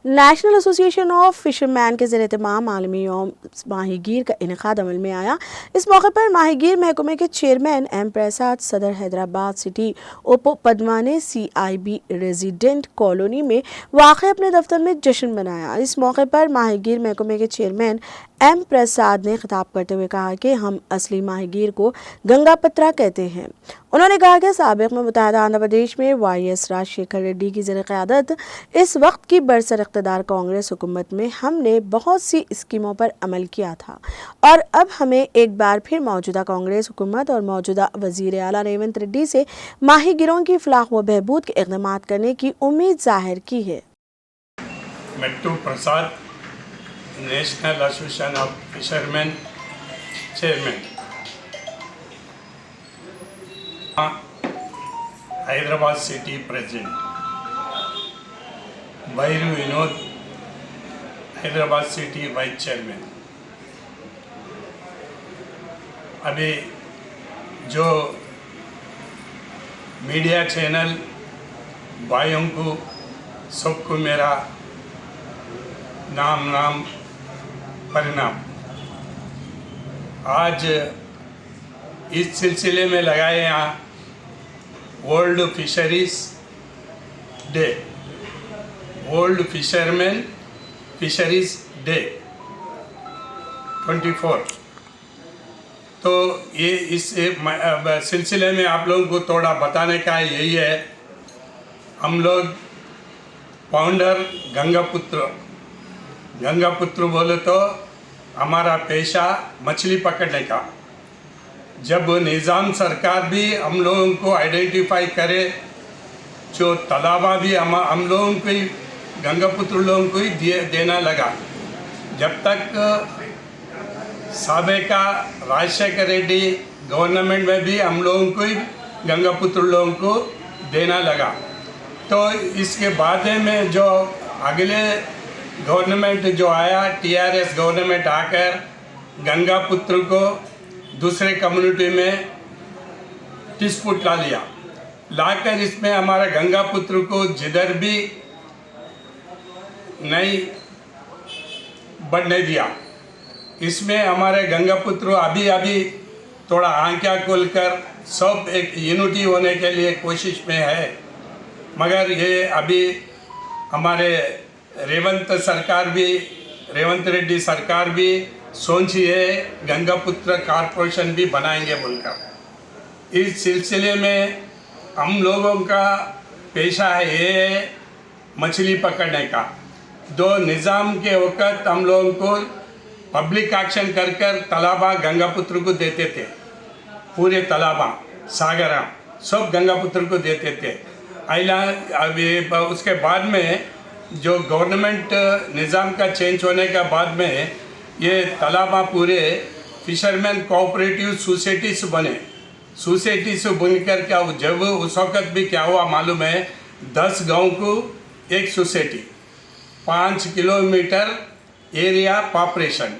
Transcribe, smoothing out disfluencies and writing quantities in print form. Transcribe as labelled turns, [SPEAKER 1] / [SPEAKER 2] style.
[SPEAKER 1] National association of fisherman के ज़रिए तमाम आलमी यौम माहीगीर का इनेकाद अमल में आया। इस मौके पर माहीगीर महकमे के चेयरमैन एम प्रसाद सदर हैदराबाद सिटी उप पदमा ने CIB रेजिडेंट कॉलोनी में वाक़ अपने दफ्तर में जश्न मनाया। इस मौके पर माहीगीर महकमे के चेयरमैन एम प्रसाद ने खिताब करते हुए कहा कि हम असली माहीगीर को गंगापत्रा कहते हैं। उन्होंने कहा कि साबिक़ में मुत्तहदा आंध्र प्रदेश में YS राजशेखर रेड्डी की ज़र-ए-क़यादत इस वक्त की बरसर इक़्तिदार कांग्रेस हुकूमत में हमने बहुत सी स्कीमों पर अमल किया था और अब हमें एक बार फिर मौजूदा कांग्रेस हुकूमत और मौजूदा वज़ीर आला रेवंत रेड्डी से माहीगीरों की फलाह व बहबूद के इक़दाम करने की उम्मीद ज़ाहिर की है।
[SPEAKER 2] Mettu Prasad, national association of fisherman chairman, Hyderabad city president, Bairu Vinod, Hyderabad city vice chairman. अभी जो मीडिया चैनल भाइयों को सबको मेरा नाम परिणाम। आज इस सिलसिले में लगाए यहाँ world fisheries day, world fisherman fisheries day 24। तो ये इस सिलसिले में आप लोगों को थोड़ा बताने का यही है। हम लोग फाउंडर गंगापुत्र बोले तो हमारा पेशा मछली पकड़ने का। जब निज़ाम सरकार भी हम लोगों को आइडेंटिफाई करे, जो तालाबा भी हम लोगों को ही गंगापुत्र लोगों को ही देना लगा। जब तक साबिका राजशेखर रेड्डी गवर्नमेंट में भी हम लोगों को ही गंगापुत्र लोगों को देना लगा। तो इसके बाद में जो अगले गवर्नमेंट जो आया, TRS गवर्नमेंट आकर गंगापुत्र को दूसरे कम्युनिटी में डिस्प्यूट लाकर इसमें हमारा गंगापुत्र को जिधर भी नहीं बढ़ने दिया। इसमें हमारे गंगापुत्र अभी थोड़ा आंखें खोलकर सब एक यूनिटी होने के लिए कोशिश में है। मगर ये अभी हमारे रेवंत रेड्डी सरकार भी सोची है गंगापुत्र कॉरपोरेशन भी बनाएंगे बोलकर। इस सिलसिले में हम लोगों का पेशा है ये मछली पकड़ने का। दो निज़ाम के वक़्त हम लोगों को पब्लिक एक्शन कर तालाबा गंगापुत्र को देते थे। पूरे तालाबा सागरा सब गंगापुत्र को देते थे। अभी उसके बाद में जो गवर्नमेंट निज़ाम का चेंज होने के बाद में ये तालाबा पूरे फिशरमैन कोऑपरेटिव सोसाइटीज बने। सोसाइटीज बनकर क्या जब उस वक़्त भी क्या हुआ मालूम है, 10 गांव को एक सोसाइटी, 5 किलोमीटर एरिया पॉपुलेशन,